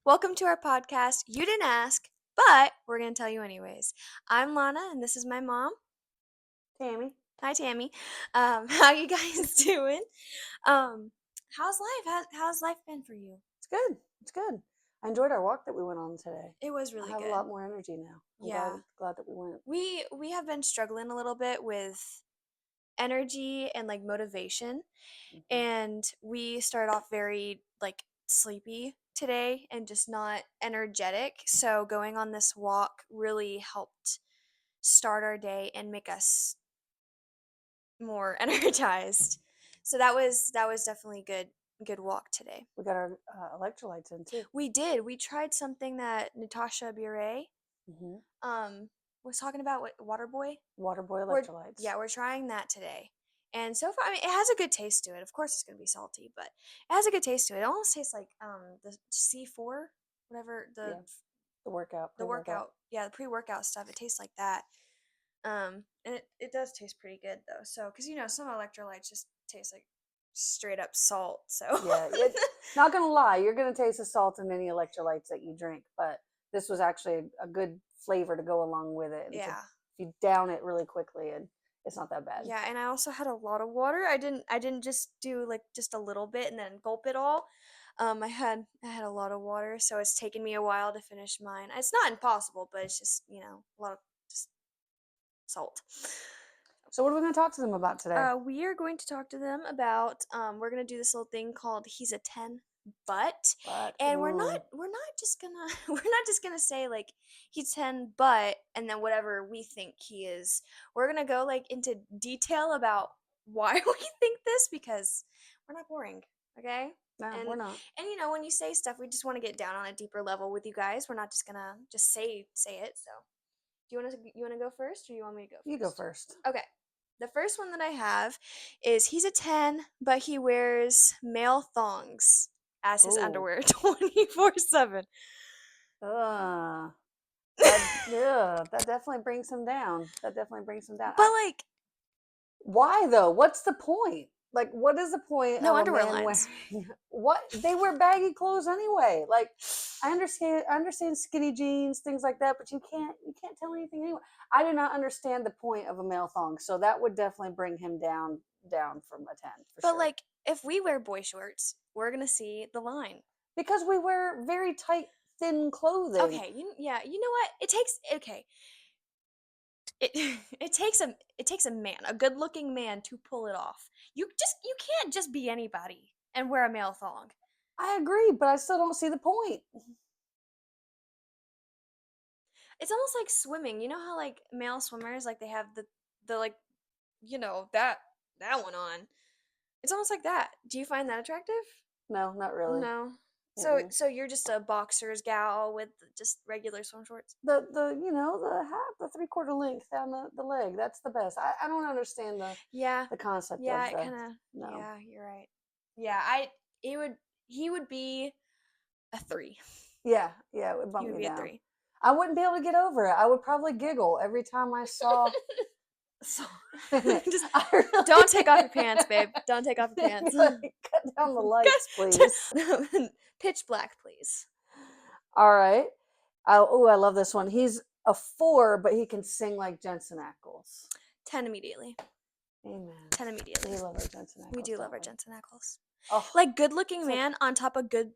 Welcome to our podcast. You didn't ask, but we're going to tell you anyways. I'm Lana, and this is my mom. Tammy. Hi, Tammy. How you guys doing? Um, how's life? How's life been for you? It's good. It's good. I enjoyed our walk that we went on today. It was I really have a good. lot more energy now. I'm Yeah. glad that we went. We have been struggling a little bit with energy and like motivation, Mhm. and we started off very like sleepy today and just not energetic. So going on this walk really helped start our day and make us more energized. So that was definitely good walk today. We got our electrolytes in too. We did. We tried something that Natasha Bure Hmm. um was talking about, what, water boy. Water boy We're electrolytes. Yeah, we're trying that today. And so far, I mean, it has a good taste to it. Of course it's going to be salty, but it has a good taste to it. It almost tastes like the C4, whatever, Yeah, the workout, the pre-workout. workout. Yeah, the pre-workout stuff. It tastes like that. And it does taste pretty good though. So, because some electrolytes just taste like straight up salt. So, Yeah, not gonna lie, you're gonna taste the salt in any electrolytes that you drink, but this was actually a good flavor to go along with it. And to, if yeah, you down it really quickly, and it's not that bad. yeah. And I also had a lot of water. I didn't just do like just a little bit and then gulp it all. I had a lot of water, so it's taken me a while to finish mine. It's not impossible, but it's just a lot of just salt. So what are we gonna talk to them about today? We are going to talk to them about we're gonna do this little thing called "He's a 10, but," But and we're not just gonna we're not just gonna say like he's 10 but and then whatever we think he is. We're gonna go like into detail about why we think this, because we're not boring, okay? no, And we're not. when you say stuff, we just want to get down on a deeper level with you guys. We're not just gonna just say it. So, do you want to go first, or you want me to go You go first? first. Okay. The first one that I have is he's a 10, but he wears male thongs as his Oh, underwear 24/7. uh, that definitely brings him down. That definitely brings him down. But like, Why though? What's the point? Like, what is the point no of a underwear man lines. wearing what? They wear baggy clothes anyway. Like, I understand skinny jeans, things like that, but you can't tell anything anyway. I do not understand the point of a male thong, so that would definitely bring him down from a 10 for But sure. like, if we wear boy shorts, we're gonna see the line. Because we wear very tight, thin clothing. Okay, yeah, you know what? It it takes a man, a good-looking man, to pull it off. You can't just be anybody and wear a male thong. I agree, but I still don't see the point. It's almost like swimming. You know how like male swimmers, like they have the like that one on. It's almost like that. Do you find that attractive? No, not really. No. So Mm-mm. so you're just a boxer's gal with just regular swim shorts? The half, the 3/4 length down the leg. That's the best. I don't understand Yeah. the concept Yeah, of it the kind of no. yeah, you're right. Yeah, I it would he would be a 3. Yeah, it would He bump would me be a down. 3. I wouldn't be able to get over it. I would probably giggle every time I saw in it. Just I really don't take off your pants, babe. Don't take off your I'd be pants. like, cut down the lights, please. Pitch black, please. All right. I love this one. He's a 4, but he can sing like Jensen Ackles. 10 immediately. Amen. 10 immediately. We love our Jensen We Ackles, do love don't our we? Jensen Ackles. Oh, Like, good looking it's like man on top of good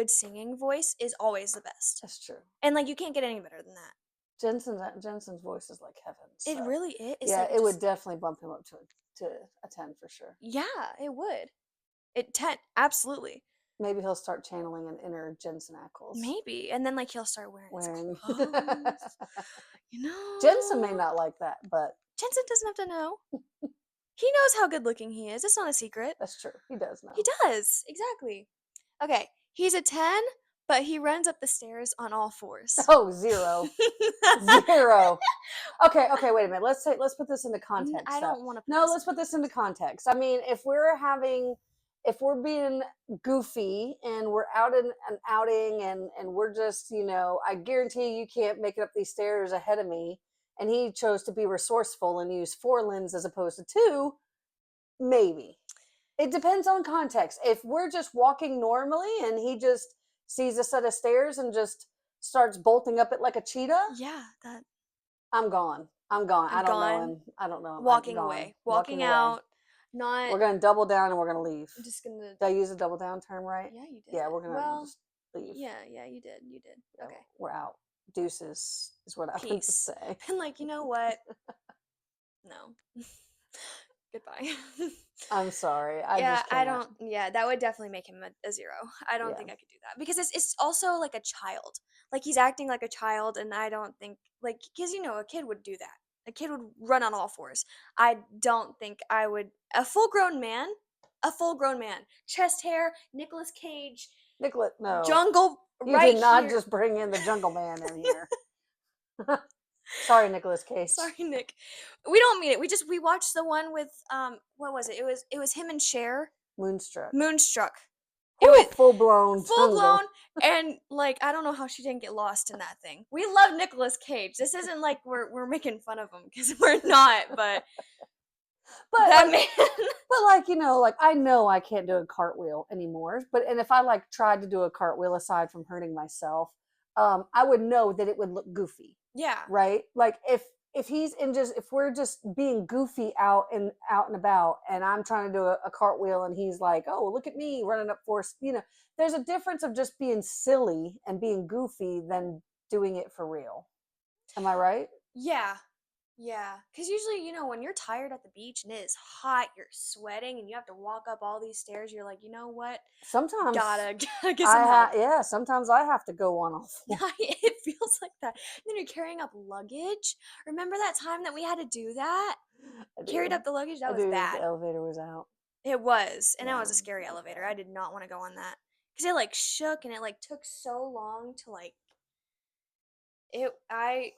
singing voice is always the best. that's true. And like, you can't get any better than that. Jensen's voice is like heaven. It So really is. It's yeah, like it would just definitely bump him up to a 10 for sure. yeah, it would. It 10 absolutely. Maybe he'll start channeling an inner Jensen Ackles Maybe. And then like he'll start wearing his wearing. clothes. You Jensen may know? not like that, but Jensen doesn't have to know. He knows how good looking he is. It's not a secret. that's true. He does He know. does. Exactly. Okay. He's a 10, but he runs up the stairs on all fours. Oh, 0. 0. Okay, wait a minute. Let's put this into context I though. don't want to put No, this let's into put this into context. context. I mean, if we're being goofy and we're out in an outing and we're just, I guarantee you can't make it up these stairs ahead of me. And he chose to be resourceful and use 4 limbs as opposed to 2, maybe. It depends on context. If we're just walking normally and he just sees a set of stairs and just starts bolting up it like a cheetah, Yeah, that I'm gone. I'm gone. I I'm don't know gone. him. I don't know him. I'm Walking gone. away. Walking Walking away. out. Not We're gonna double down and we're gonna leave. I'm just gonna Did I use a double down term right? Yeah, you did. Yeah, we're gonna Well, just leave. yeah, you did. You did. Yeah, Okay. we're out. Deuces is what I would Peace. say. And like, you know what? No. Goodbye. I'm sorry. I Yeah, just I can't. don't. Yeah, that would definitely make him a zero. I don't Yeah. think I could do that because it's also like a child. Like he's acting like a child, and I don't think like because a kid would do that. A kid would run on all fours. I don't think I would. A full grown man, chest hair, Nicolas Cage, Nicholas, no. jungle You did right not here. just bring in the jungle man in here. Sorry, Nicholas Cage. Sorry, Nick. We don't mean it. We watched the one with what was it? It was him and Cher. Moonstruck. Moonstruck. It Whoo, was full blown full blown jungle. and like I don't know how she didn't get lost in that thing. We love Nicolas Cage. This isn't like we're making fun of him because we're not, but But that like man. but like, like I know I can't do a cartwheel anymore. And if I like tried to do a cartwheel aside from hurting myself, I would know that it would look goofy. Yeah. Right? Like if he's in just if we're just being goofy out and about and I'm trying to do a cartwheel and he's like, oh look at me running up force, there's a difference of just being silly and being goofy than doing it for real. Am I right? Yeah. Yeah, because usually, when you're tired at the beach and it is hot, you're sweating, and you have to walk up all these stairs, you're like, you know what? Sometimes Gotta get some help. yeah, sometimes I have to go on all four. It feels like that. And then you're carrying up luggage. Remember that time that we had to do that? I Carried do. up the luggage? I That was do. The bad. elevator was out. It was, and that Yeah, was a scary that was elevator. I bad. did not want to go on that because it like shook and it like took so long to like. I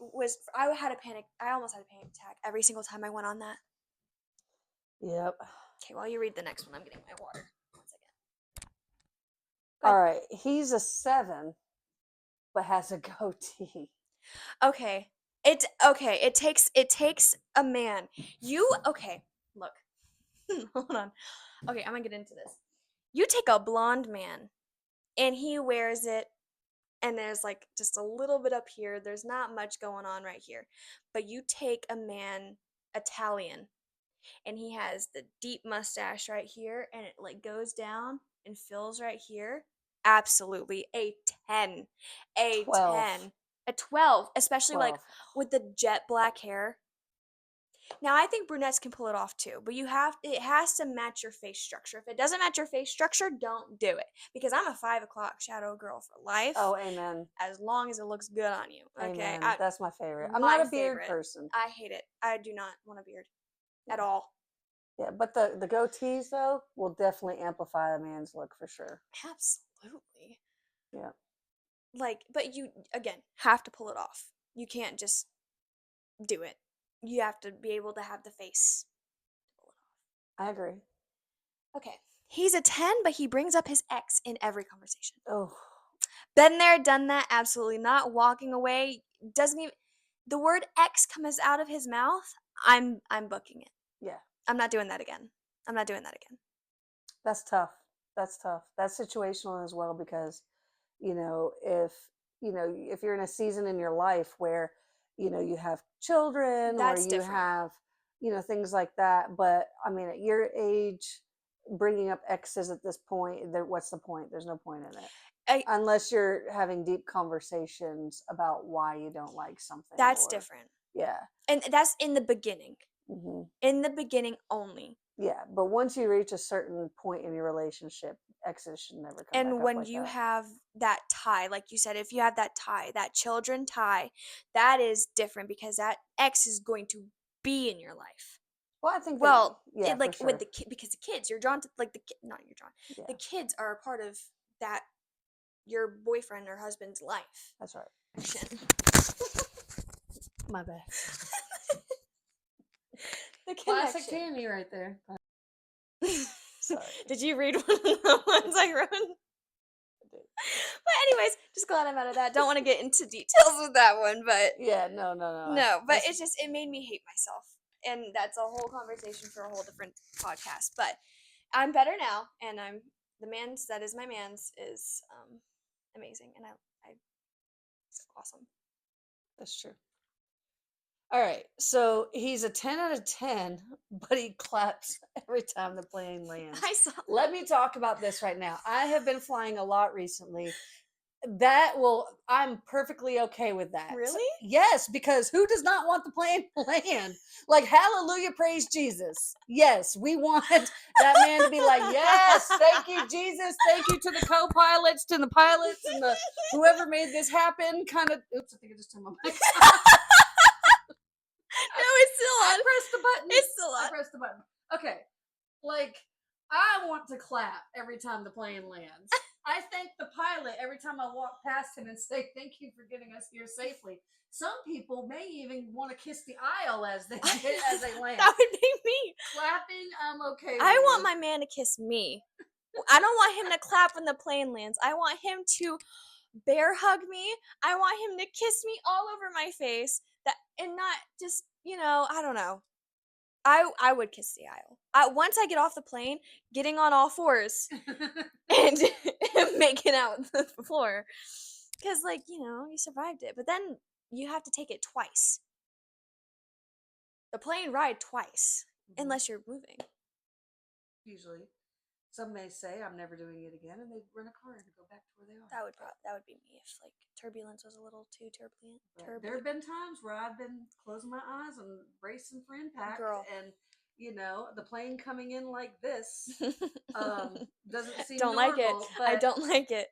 had a panic. I almost had a panic attack every single time I went on that. Yep. Okay, while you read the next one, I'm getting my water. 1 second. Go All ahead. right. He's a 7, but has a goatee. Okay. It takes a man. Okay, look. Hold on. Okay, I'm gonna get into this. You take a blonde man and he wears it and there's like just a little bit up here. There's not much going on right here. But you take a man Italian and he has the deep mustache right here and it like goes down and fills right here. Absolutely a 10. A 12. 10. A 12, especially like 12. with the jet black hair. Now I think brunettes can pull it off too, but it has to match your face structure. If it doesn't match your face structure, don't do it. Because I'm a 5 o'clock shadow girl for life, Oh, amen. as long as it looks good on you. Okay. Amen. That's my favorite. I'm not My a beard favorite. person. I hate it. I do not want a beard at Yeah. all. Yeah, but the goatees though will definitely amplify a man's look for sure. Absolutely. Yeah. Like, but you again have to pull it off. You can't just do it. You have to be able to have the face to pull it I agree. off. Okay. He's a 10, but he brings up his ex in every conversation. Oh, Been there, done that, absolutely not. Walking away doesn't even the word ex comes out of his mouth. I'm booking it. yeah. I'm not doing that again. I'm not doing that again. That's tough. That's tough. That's situational as well because, if if you're in a season in your life where, you have children or That's you different. have, things like that. But I mean, at your age, bringing up exes at this point, what's the point? There's no point in it. I Unless you're having deep conversations about why you don't like something That's or, different. yeah. And that's in the beginning. Hmm. In the beginning only. Yeah. But once you reach a certain point in your relationship, exes should never come back And up when like you that. have that tie, like you said, if you have that tie, that children tie, that is different because that ex is going to be in your life. Well, I think that, Well, yeah, it for like with sure. the kid because the kids, you're drawn to like not you're drawn. The Yeah, kids are a part of that your boyfriend or husband's life. that's right. Action. My bad. The Classic connection. Tammy right there. Sorry. Did you read one of the ones I wrote? I did. But anyways, just glad I'm out of that. Don't want to get into details with that one, but Yeah, no, no, no. no, but it made me hate myself. And that's a whole conversation for a whole different podcast. But I'm better now and I'm the man's that is my man's is amazing, and I it's awesome. That's true. All right. So he's a 10 out of 10, but he claps every time the plane lands. I saw Let me talk about this right now. I have been flying a lot recently. I'm perfectly okay with that. really. Yes, because who does not want the plane to land? Like, hallelujah, praise Jesus. Yes, we want that man to be like, yes, thank you, Jesus. Thank you to the co pilots, to the pilots, and the whoever made this happen. Kind of, oops, I think I just turned my mic. No, it's still I on. pressed the button. It's still I on. pressed the button. Okay. Like, I want to clap every time the plane lands. I thank the pilot every time I walk past him and say, thank you for getting us here safely. Some people may even want to kiss the aisle as they land. That would be me. Clapping, I'm okay I want with. my man to kiss me. I don't want him to clap when the plane lands. I want him to bear hug me. I want him to kiss me all over my face. That and not just, I don't know. I would kiss the aisle. Once I get off the plane, getting on all fours and making out the floor. Cuz like, you survived it. But then you have to take it twice. The plane ride twice Mhm. unless you're moving. Usually. Some may say, I'm never doing it again, and they rent a car and go back to where they are. That would be me if like turbulence was a little too turbulent. But there have been times where I've been closing my eyes and bracing for impact, Girl. and the plane coming in like this doesn't seem Don't like it. normal. I But don't like it.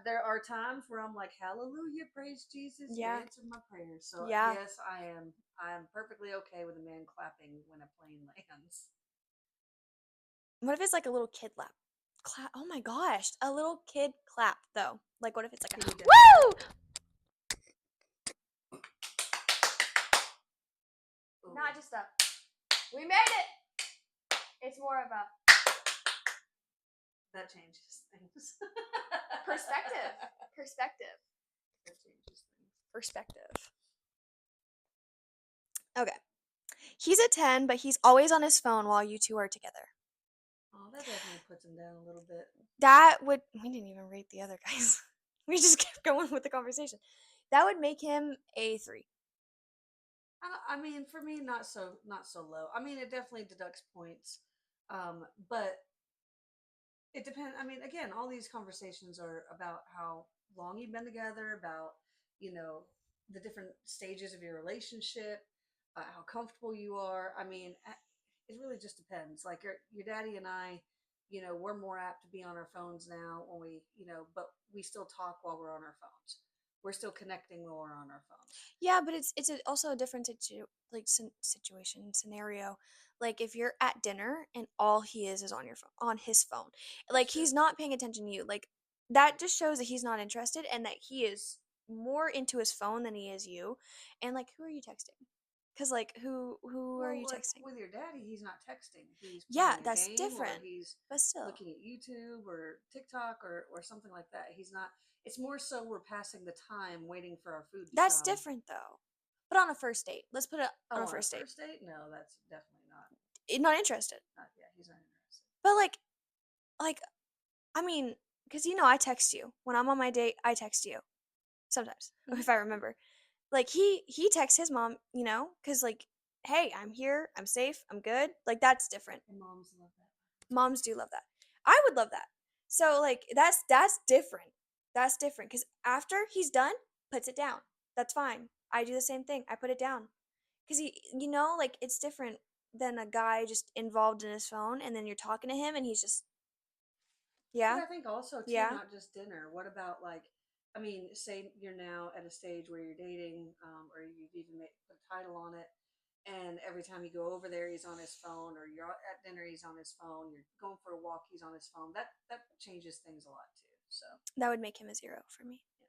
there are times where I'm like, "Hallelujah, praise Jesus, you Yeah. answered my prayer." So Yeah. yes, I am. I am perfectly okay with a man clapping when a plane lands. What if it's like a little kid clap? Clap. Oh my gosh. A little kid clap though. Like what if it's like Can a you dance like woo? that? Ooh. Not just a we made it. It's more of a That changes things. perspective. Perspective. That changes things. Perspective. Okay. He's a 10, but he's always on his phone while you two are together. Oh, that definitely puts him down a little bit. We didn't even rate the other guys. We just kept going with the conversation. That would make him a 3. I mean, for me, not so low. I mean, it definitely deducts points, but it depends. I mean, again, all these conversations are about how long you've been together, about you know the different stages of your relationship, how comfortable you are. I mean, it really just depends. Like your daddy and I, we're more apt to be on our phones now when but we still talk while we're on our phones. We're still connecting while we're on our phones. Yeah, but also a different situation scenario. Like if you're at dinner and all he is on your phone, on his phone, That's like true. he's not paying attention to you. Like that just shows that he's not interested and that he is more into his phone than he is you. And like, who are you texting? Because like, who are Well, you like texting? with your daddy, he's not texting. He's Yeah, playing a that's game or different. he's But still, looking at YouTube or TikTok or something like that. He's not, it's more so we're passing the time waiting for our food to that's come. different though. But on a first date, let's put it Oh, on a on a first date. first date? No, that's definitely not. Not interested. Not yeah, he's not interested. But like I mean, because I text you when I'm on my date. I text you sometimes Mm-hmm. if I remember. Like he texts his mom, because like, hey, I'm here, I'm safe, I'm good. Like that's different. And moms love that. Moms do love that. I would love that. So like that's different. That's different because after he's done, puts it down. That's fine. I do the same thing. I put it down because like it's different than a guy just involved in his phone and then you're talking to him and he's just But yeah, I think also too, yeah. not just dinner. What about like, I mean, say you're now at a stage where you're dating, or you've even put a title on it, and every time you go over there, he's on his phone, or you're at dinner, he's on his phone. You're going for a walk, he's on his phone. That changes things a lot too. So That would make him a 0 for me. yeah,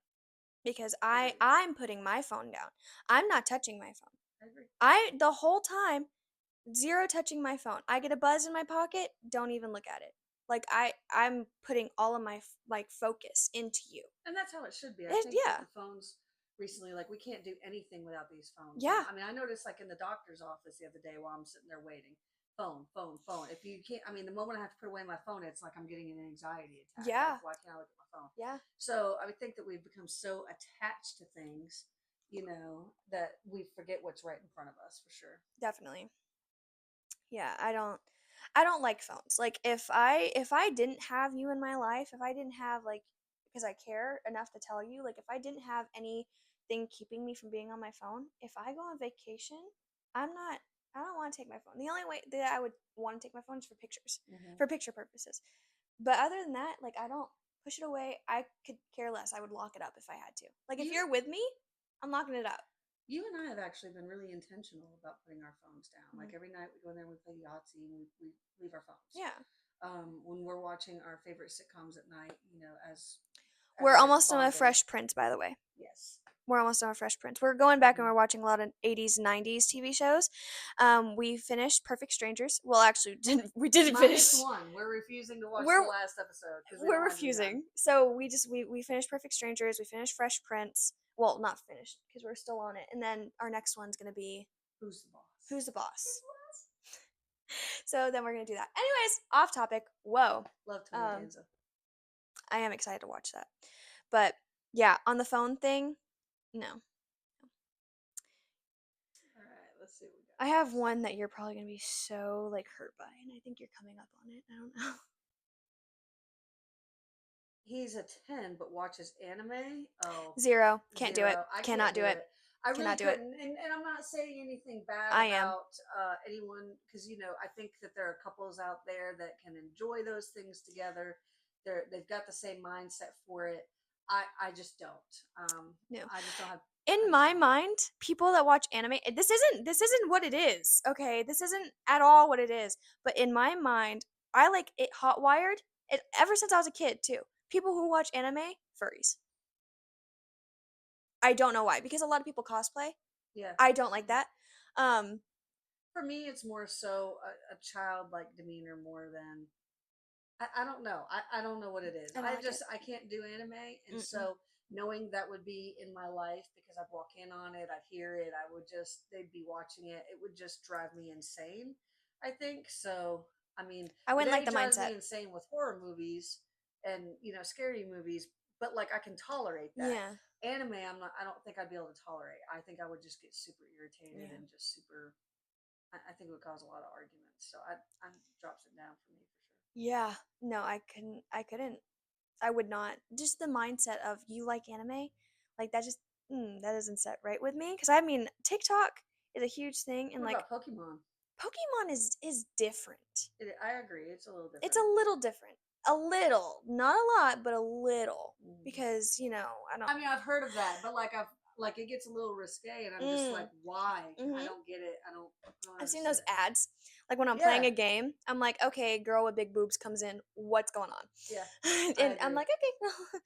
Because agreed. I'm putting my phone down. I'm not touching my phone. I agree. I the whole time 0 touching my phone. I get a buzz in my pocket, don't even look at it. Like I'm putting all of my like focus into you. And that's how it should be. I think with Yeah. the phones recently, like we can't do anything without these phones now. Yeah. I mean, I noticed like in the doctor's office the other day while I'm sitting there waiting, phone. If you can't, I mean, the moment I have to put away my phone, it's like I'm getting an anxiety attack. Like, Yeah. why can't I look at my phone? Yeah. So I would think that we've become so attached to things, that we forget what's right in front of us for sure. Definitely. Yeah, I don't like phones. Like if I didn't have you in my life, if I didn't have like because I care enough to tell you, like if I didn't have anything keeping me from being on my phone, if I go on vacation, I'm not I don't want to take my phone. The only way that I would want to take my phone is for pictures, Mm-hmm. for picture purposes. But other than that, like I don't push it away. I could care less. I would lock it up if I had to. Like if You you're with me, I'm locking it up. you and I have actually been really intentional about putting our phones down. Mhm. Like every night we go in there and we play Yahtzee and we leave our phones. Yeah. When we're watching our favorite sitcoms at night, as We're a way of almost done with bonding. Fresh Prince, by the way. Yes. We're almost done with Fresh Prince. We're going back and Mm-hmm. we're watching a lot of 80s, 90s TV shows. We finished Perfect Strangers. Well, actually, we didn't finish. -1. We're refusing to watch the We're last episode because we we're don't want to be done. refusing. So we finished Perfect Strangers. We finished Fresh Prince. Well, not finished because we're still on it. And then our next one's gonna be Who's the boss? Who's the Boss. So then we're gonna do that. Anyways, off topic. Whoa. Love Tony Um, Danza. I am excited to watch that. But yeah, on the phone thing, no. All right, let's see what we got. I have one that you're probably gonna be so like hurt by, and I think you're coming up on it. I don't know. He's a 10, but watches anime. Oh, 0. Can't do it. zero. I Cannot can't do do it. it. I really Cannot do it. couldn't. And I'm not saying anything bad I am. about anyone because, I think that there are couples out there that can enjoy those things together. They've got the same mindset for it. I just don't. No. I just don't have. I In just my don't. mind, people that watch anime, this isn't what it is. Okay, this isn't at all what it is. But in my mind, I like it hot wired. It ever since I was a kid too. People who watch anime, furries. I don't know why because a lot of people cosplay. Yeah. I don't like that. Um, For me, it's more so a childlike demeanor more than I don't know. I don't know what it is. I don't like it. I can't do anime, and Mm-mm. so knowing that would be in my life because I'd walk in on it, I'd hear it, they'd be watching it. It would just drive me insane. I think so. I mean, I it wouldn't like A the drives mindset. me insane with horror movies and scary movies, but like I can tolerate that. Yeah. Anime, I'm not. I don't think I'd be able to tolerate. I think I would just get super irritated Yeah. and just super. I think it would cause a lot of arguments. So I drops it down for me for sure. Yeah. No, I couldn't. I couldn't. I would not. Just the mindset of you like anime, like that just that doesn't set right with me. Because I mean, TikTok is a huge thing, and What like about Pokemon? Pokemon is different. I agree. It's a little It's different. a little different, a little, not a lot, but a little. Mm. Because I don't. I mean, I've heard of that, but like it gets a little risque, and I'm just like, Mm, why? I mm-hmm. don't get it. I don't I've seen understand those it. ads. Like when I'm Yeah, playing a game, I'm like, okay, girl with big boobs comes in. What's going yeah, on? I And I'm agree. like, okay,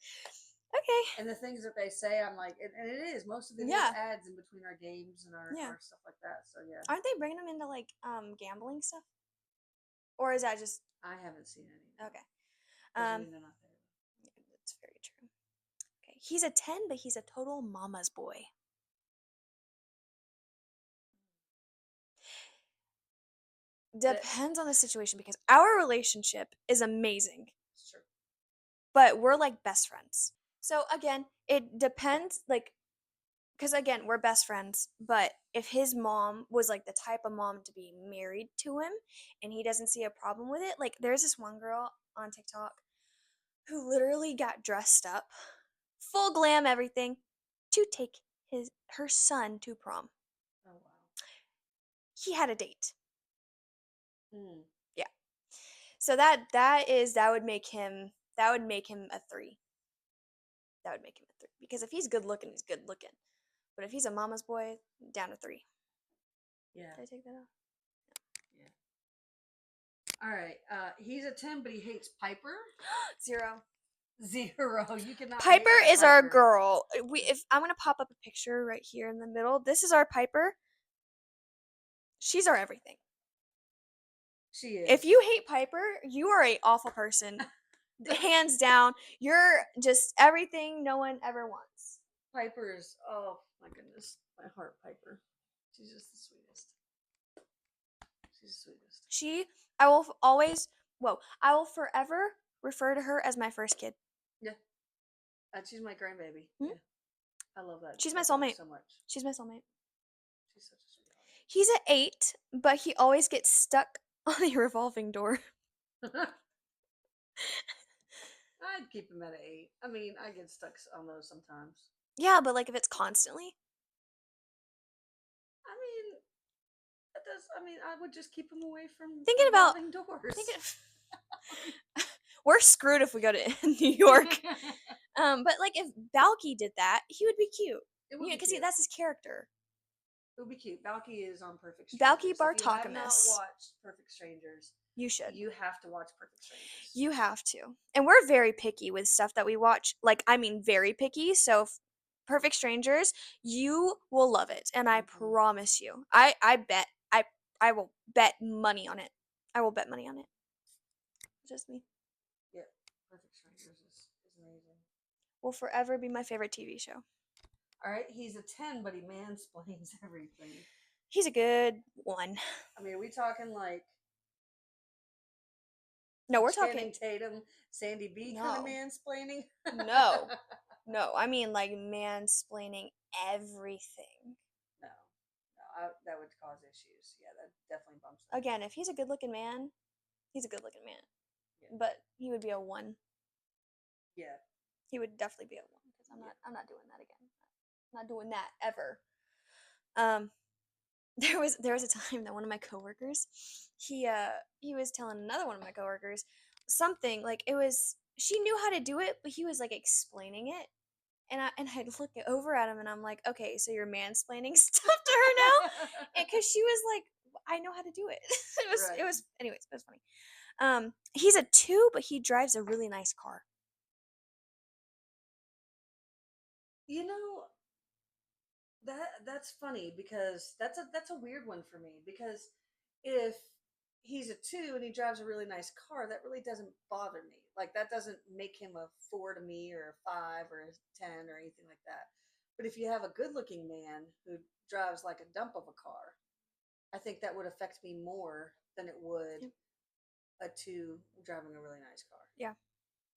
okay, And the things that they say, I'm like, and it is most of it is yeah, ads in between our games and yeah. our stuff like that. So yeah, Aren't they bringing them into like gambling stuff, or is that just I haven't seen any. No. okay? Doesn't mean they're not there. Yeah, that's very true. Okay, he's a 10, but he's a total mama's boy. That Depends on the situation because our relationship is amazing, it's true. but we're like best friends. So again, it depends. Like because again we're best friends, but if his mom was like the type of mom to be married to him and he doesn't see a problem with it, like there's this one girl on TikTok who literally got dressed up full glam everything to take her son to prom. Oh wow. He had a date. Mm. Yeah, so that would make him a 3. That would make him a 3 because if he's good looking, he's good looking, but if he's a mama's boy, down to 3. Yeah. Did I take that off? Yeah. All right. He's a 10, but he hates Piper. 0. 0. You cannot hate Piper my is our Piper. girl. If I'm gonna pop up a picture right here in the middle, this is our Piper. She's our everything. She is. If you hate Piper, you are a awful person. Hands down, you're just everything no one ever wants. Piper's, oh my goodness, my heart Piper. She's just the sweetest. She's the sweetest. I will always, whoa, I will forever refer to her as my first kid. Yeah, she's my grandbaby. Hmm? Yeah, I love She's my that dog soulmate. so much. She's my soulmate. She's such a He's at 8, but he always gets stuck on a revolving door. sweetheart. I'd keep him at an 8. I mean, I get stuck on those sometimes. Yeah, but like if it's constantly. I mean, that does. I mean, I would just keep him away from Thinking about revolving doors. thinking we're screwed if we go to New York. But like if Balky did that, he would be cute. It would You know, be because cute. that's his character. It would be cute. Balky is on Perfect Balky Strangers. If you have not Bartokomous. watched Perfect Strangers, You should. you have to watch Perfect Strangers. You have to. And we're very picky with stuff that we watch. Like, I mean, very picky. So, Perfect Strangers, you will love it. And I Mm-hmm. promise you. I bet. I will bet money on it. I will bet money on it. Just me. Yeah, Perfect Strangers is amazing. Will forever be my favorite TV show. All right, he's a 10, but he mansplains everything. He's a good one. I mean, are we talking like No, we're talking. Channing Tatum, Sandy B kind of No. mansplaining? No. No. I mean, like, mansplaining everything. No, no, that would cause issues. Yeah, that definitely bumps them. Again, if he's a good looking man, he's a good looking man. Yeah. But he would be a 1. Yeah. He would definitely be a 1 because Yeah. I'm not doing that again. I'm not doing that ever. Um, there was a time that one of my coworkers, he was telling another one of my coworkers something like it was she knew how to do it, but he was like explaining it, and I'd look over at him and I'm like, okay, so you're mansplaining stuff to her now, and because she was like, I know how to do it. Right. It was anyways, it was funny. He's a 2, but he drives a really nice car. You know, that's funny because that's a weird one for me because if he's a 2 and he drives a really nice car, that really doesn't bother me. Like that doesn't make him a 4 to me or a 5 or a 10 or anything like that. But if you have a good-looking man who drives like a dump of a car, I think that would affect me more than it would Yeah. a 2 driving a really nice car. Yeah.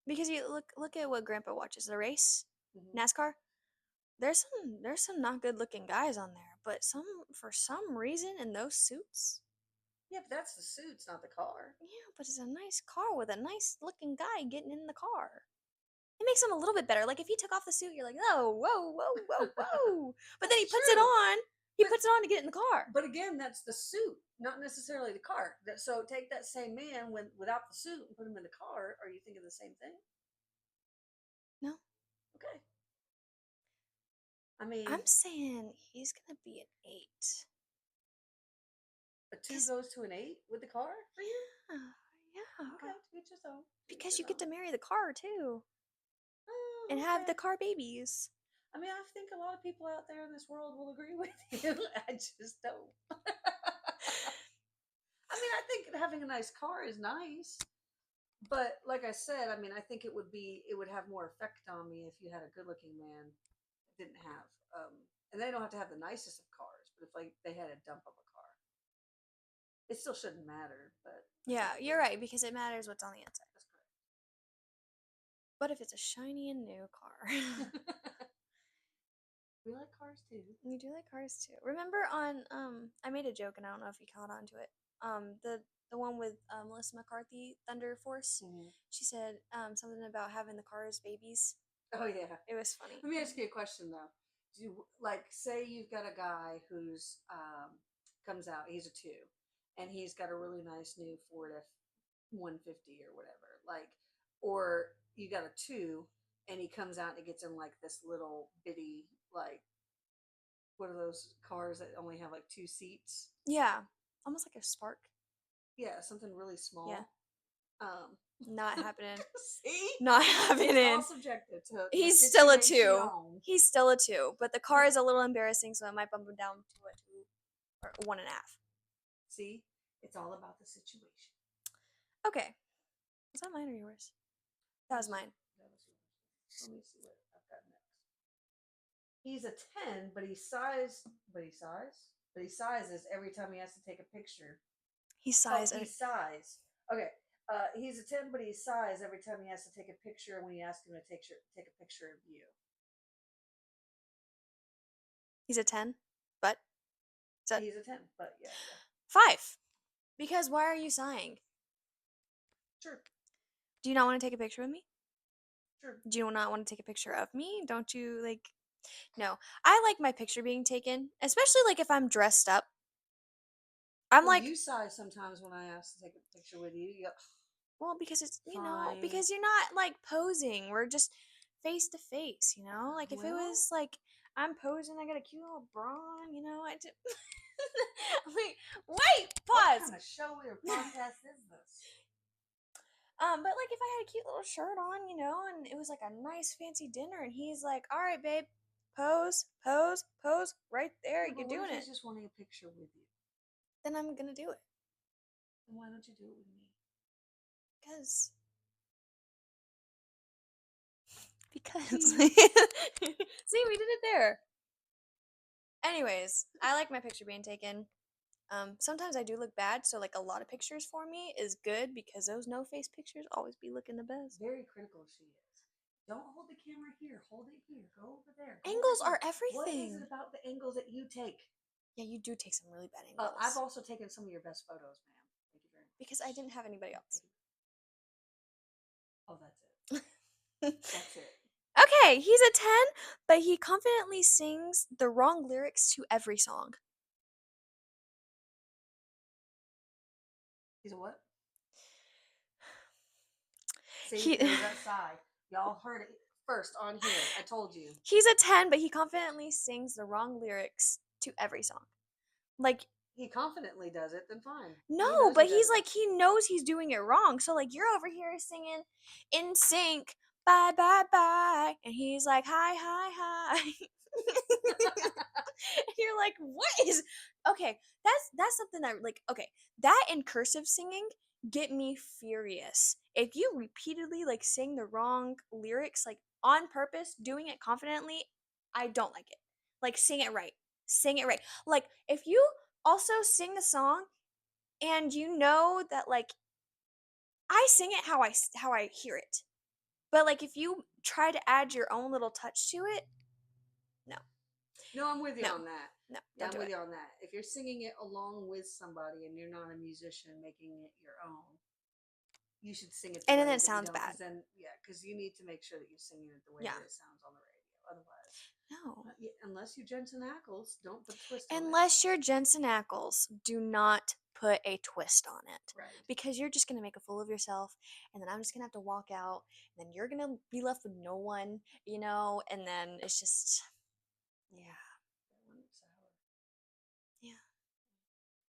Because you look at what Grandpa watches, the race, Hmm. NASCAR. There's some not good looking guys on there, but some for some reason in those suits. Yeah, but that's the suits, not the car. Yeah, but it's a nice car with a nice looking guy getting in the car. It makes him a little bit better. Like if he took off the suit, you're like, oh, whoa, whoa, whoa, whoa. But then he That's puts it true. on. He But puts it on to get in the car. but again, that's the suit, not necessarily the car. So take that same man without the suit and put him in the car. Are you thinking the same thing? No, Okay. I mean, I'm saying he's gonna be an 8. a 2 Cause goes to an 8 with the car for you. yeah, Okay, yeah. to each his own. To each Because his you get own. to marry the car too, and Oh, have the okay. car babies. I mean, I think a lot of people out there in this world will agree with you. I just don't. I mean, I think having a nice car is nice, but like I said, I mean, I think it would have more effect on me if you had a good-looking man that didn't have, and they don't have to have the nicest of cars, but if like they had a dump of a car, it still shouldn't matter. But I think Yeah, it you're would. right because it matters what's on the inside. That's But if it's a shiny and new car, correct. We like cars too. we do like cars too. Remember on I made a joke and I don't know if you caught on to it. The one with Melissa McCarthy, Thunder Force. Mhm. She said something about having the cars babies. Oh yeah. It was funny. Let me ask you a question though. Do you like say you've got a guy who's comes out, he's a 2, and he's got a really nice new Ford F 150 or whatever, like, or you got a 2 and he comes out and he gets in like this little bitty like what are those cars that only have like 2 seats? Yeah, almost like a spark. Yeah, something really Yeah, small. Um, not happening. see, Not it's all happening. subjective to the He's still a 2. situation. He's still a 2, but the car is a little embarrassing, so it might bump him down to a 2 or 1.5. See, it's all about the situation. Okay, is that mine or yours? That was mine. That was yours. Let me see what I've got next. He's a 10, but he sizes every time he has to take a picture. He Oh, sighs. he sighs. Okay. He's a 10, but he sighs every time he has to take a picture when you ask him to take a picture of you. He's a 10, but is that He's a 10, but yeah, yeah. 5? Because why are you sighing? Sure, Do you not want to take a picture with me? sure. Do you not want to take a picture of me? Don't you like? No, I like my picture being taken, especially like if I'm dressed up. I'm Well, like, you sigh sometimes when I ask to take a picture with you. You go, well, because it's, fine. because you're not like posing. We're just face to face, Like if it Well, was like I'm posing, I got a cute little bra on, I just wait, wait, what pause. kind of show or podcast is this? But like if I had a cute little shirt on, and it was like a nice fancy dinner, and he's like, "All right, babe, pose, pose, pose, right there. Yeah, You're but what if doing it." he's just wanting a picture with you? Then I'm gonna do it Then why don't you do it with me? because see, Cheese. we did it there. Anyways, I like my picture being taken. Sometimes I do look bad, so like a lot of pictures for me is good because those no face pictures always be looking the best. Very critical she is. Don't hold the camera here. Hold it here. Go over there. Go over Angles are here. What is it everything. about the angles that you take? Yeah, you do take some really bad I've angles also taken some of your best photos, ma'am. Thank you very because I didn't much. have anybody else. Thank you. Oh, that's it. That's it. Okay, he's a 10, but he confidently sings the wrong lyrics to every song. He's a what? See, He there was that sigh. Y'all heard it first on here. I told you. he's a 10, but he confidently sings the wrong lyrics to every song. Like, He confidently does it, then fine. He no, knows he but does he's it. like he knows he's doing it wrong. So like you're over here singing in sync, bye bye bye, and he's like hi hi hi. You're like, what is okay? That's something that like okay, that and cursive singing get me furious. If you repeatedly like sing the wrong lyrics like on purpose, doing it confidently, I don't like it. Like sing it right. Sing it right. Like if you also sing the song and you know that like I sing it how I hear it. But like if you try to add your own little touch to it, no. No, I'm with you No. on that. No, Yeah, don't I'm do with it. you on that. If you're singing it along with somebody and you're not a musician making it your own, you should sing it the And then way it that you sounds don't. bad. Because then, yeah, because you need to make sure that you're singing it the way Yeah. that it sounds on the radio. Otherwise, No. unless you Jensen Ackles, don't put a twist on it. Unless you're Jensen Ackles, do not put a twist on it. Right. Because you're just going to make a fool of yourself, and then I'm just going to have to walk out, and then you're going to be left with no one, and then it's just, yeah, That one sour. yeah,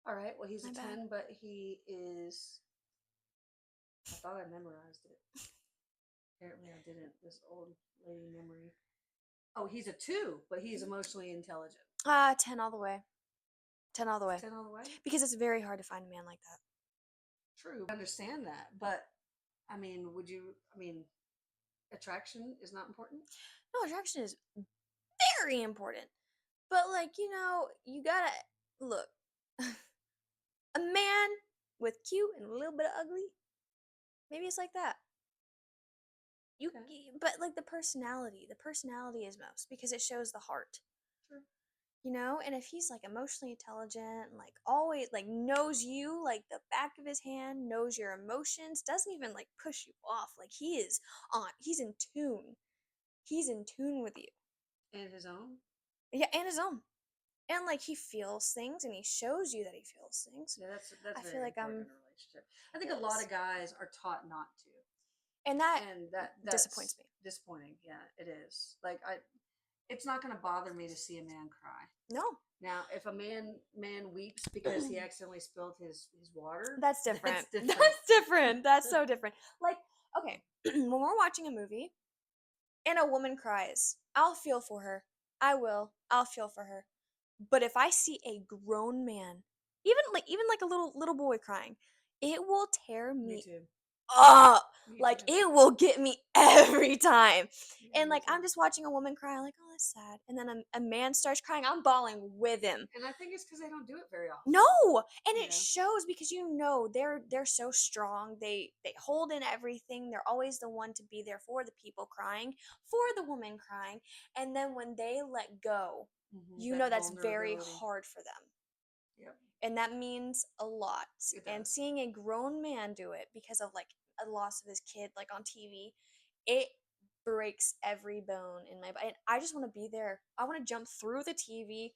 All right. Well, he's a my bad. 10, but he is. I thought I memorized it. Apparently, I didn't. This old lady memory. Oh, he's a 2, but he's emotionally intelligent. 10 all the way. 10 all the way. 10 all the way? Because it's very hard to find a man like that. True. I understand that. But, I mean, attraction is not important? No, attraction is very important. But, like, you gotta look. A man with cute and a little bit of ugly, maybe it's like that. Okay. But like the personality is most because it shows the heart. True. And if he's like emotionally intelligent and like always like knows you like the back of his hand, knows your emotions, doesn't even like push you off, like he's in tune. He's in tune with you. And his own? Yeah, and his own. And like he feels things and he shows you that he feels things. Yeah, that's I feel very like important in a relationship. I it think a lot is. of guys are taught not to. And that And disappoints that's me. disappointing. Yeah, it is. Like it's not going to bother me to see a man cry. No. Now, if a man weeps because he accidentally spilled his water, That's that's different. different. That's different. That's so different. Like, okay, when we're watching a movie and a woman cries, I'll feel for her. I will. I'll feel for her. But if I see a grown man, even like a little boy crying, it will tear Me me too. up. Me Like too. it will get me every time. Yeah, And me like I'm too. just watching a woman cry, like, oh, that's sad. And then a man starts crying, I'm bawling with him. And I think it's because they don't do it very often. No, and You it know? shows because they're so strong. They hold in everything. They're always the one to be there for the people crying, for the woman crying, and then when they let go, That that's very vulnerability. hard for them. Yep, And that means a lot. it And does. seeing a grown man do it because of like a loss of his kid like on TV, it breaks every bone in my body. And I just want to be there. I want to jump through the TV,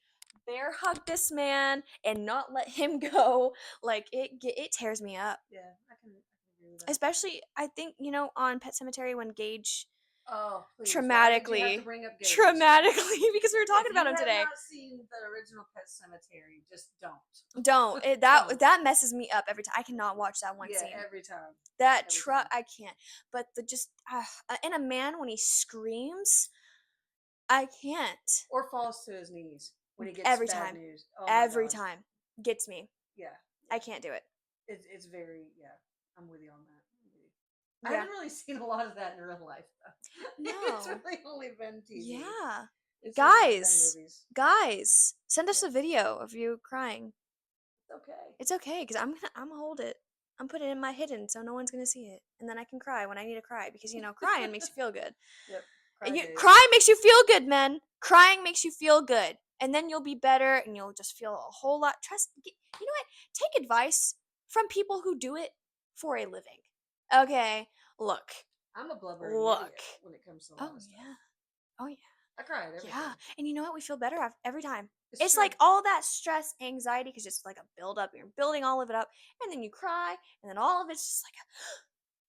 bear hug this man and not let him go. Like it tears me up. Yeah, I can agree with that. Especially I think, on Pet Cemetery when Gage Oh, please! Why did you have to traumatically bring up Gage? traumatically because we were talking If about you him have today. not seen the original Pet Cemetery, just don't. Don't. Don't. That messes me up every time. I cannot watch that one Yeah, scene. every time. That Every truck, time. I can't. But the just and a man when he screams, I can't. Or falls to his knees when he gets Every bad time, news. Oh my every gosh. time gets me. Yeah. I can't do it. It's very, yeah. I'm with you on that. I Yeah. haven't really seen a lot of that in real life, though. It's No. really only been TV. Yeah. It's really only been Guys, movies. guys, send us Yeah. a video of you crying. It's okay. It's okay because I'm gonna hold it. I'm putting it in my hidden so no one's gonna see it, and then I can cry when I need to cry because crying makes you feel good. Yep. And Cry babe. crying makes you feel good, men. Crying makes you feel good, and then you'll be better, and you'll just feel a whole lot. You know what? Take advice from people who do it for a living. Okay, look, I'm a blubbering look. idiot when it comes to a lot Oh of stuff. yeah, oh yeah, I cry at everything. yeah. And you know what? We feel better every time. It's It's true. like all that stress, anxiety, because it's like a build up. You're building all of it up, and then you cry, and then all of it's just like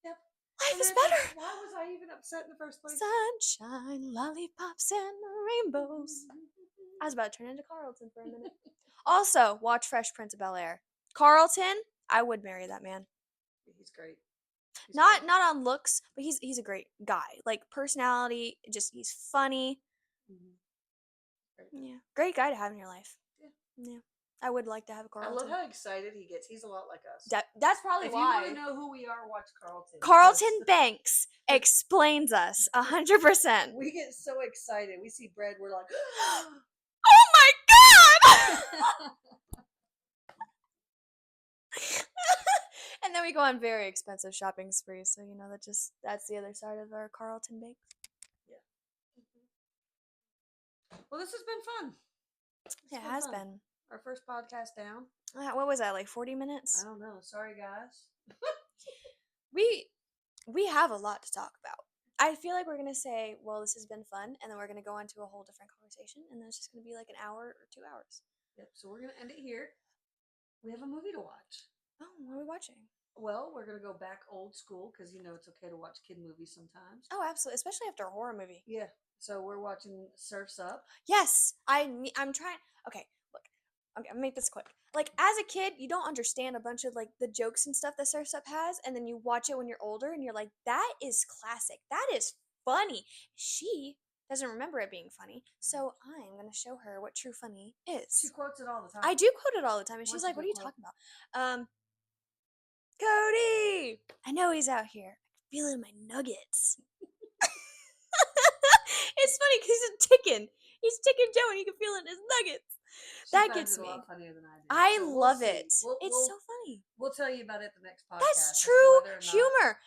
Yep. life And is then it's better. like, why was I even upset in the first place? Sunshine, lollipops, and rainbows. I was about to turn into Carlton for a minute. Also, watch Fresh Prince of Bel Air. Carlton, I would marry that man. He's great. He's Not great. not on looks, but he's a great guy. Like personality, just he's funny. Great. Yeah, great guy to have in your life. Yeah. Yeah, I would like to have a I love Carlton. how excited he gets. He's a lot like us. That's probably If you want to why. know who we are, watch Carlton. Carlton Banks explains us 100%. We get so excited. We see bread, we're like, Oh my god! And then we go on very expensive shopping sprees, so that's the other side of our Carlton Banks. yeah. Well, this has been fun. It has been. Our first podcast down. What was that, like 40 minutes? I don't know. Sorry, guys. We have a lot to talk about. I feel like we're gonna say, well, this has been fun, and then we're gonna go on to a whole different conversation, and then it's just gonna be like an hour or 2 hours. Yep. So we're gonna end it here. We have a movie to watch. Oh, what are we watching? Well, we're gonna go back old school because it's okay to watch kid movies sometimes. Oh, absolutely, especially after a horror movie. Yeah. So we're watching Surfs Up. Yes, I'm trying. Okay, look. Okay, I'll make this quick. Like as a kid, you don't understand a bunch of like the jokes and stuff that Surf's Up has, and then you watch it when you're older, and you're like, that is classic. That is funny. She doesn't remember it being funny, so I'm gonna show her what true funny is. She quotes it all the time. I do quote it all the time, and she's What's like, a "What good are you quote? talking about?" Cody, I know he's out here. I can feel it in my nuggets. It's funny because he's ticking. He's ticking Joe, and you can feel it in his nuggets. She That finds gets it a me. lot funnier than I do. I So we'll love see. it. We'll So funny. we'll tell you about it the next podcast. That's as to true whether or not- humor.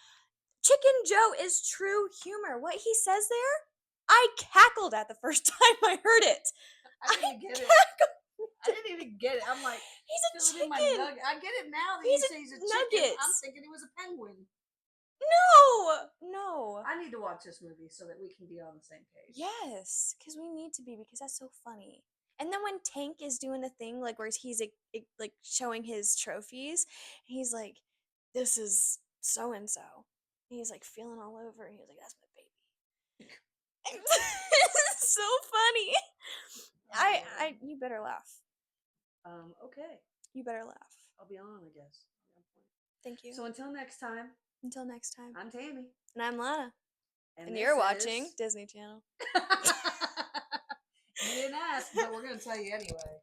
Chicken Joe is true humor. What he says there, I cackled at the first time I heard it. I didn't even get it. I didn't even get it. I'm like, He's a feel it in my chicken. nugget. I get it now that He's you a say he's a chicken. nuggets. I'm thinking it was a penguin. No. I need to watch this movie so that we can be on the same page. Yes, because we need to be because that's so funny. And then when Tank is doing the thing like where he's like showing his trophies, he's like, "This is so and so." He's like feeling all over, and he's like, "That's my baby." It's so funny. You better laugh. Okay. You better laugh. I'll be on, I guess. Thank you. So until next time, I'm Tammy. And I'm Lana. And this you're watching is- Disney Channel. You didn't ask, but we're going to tell you anyway.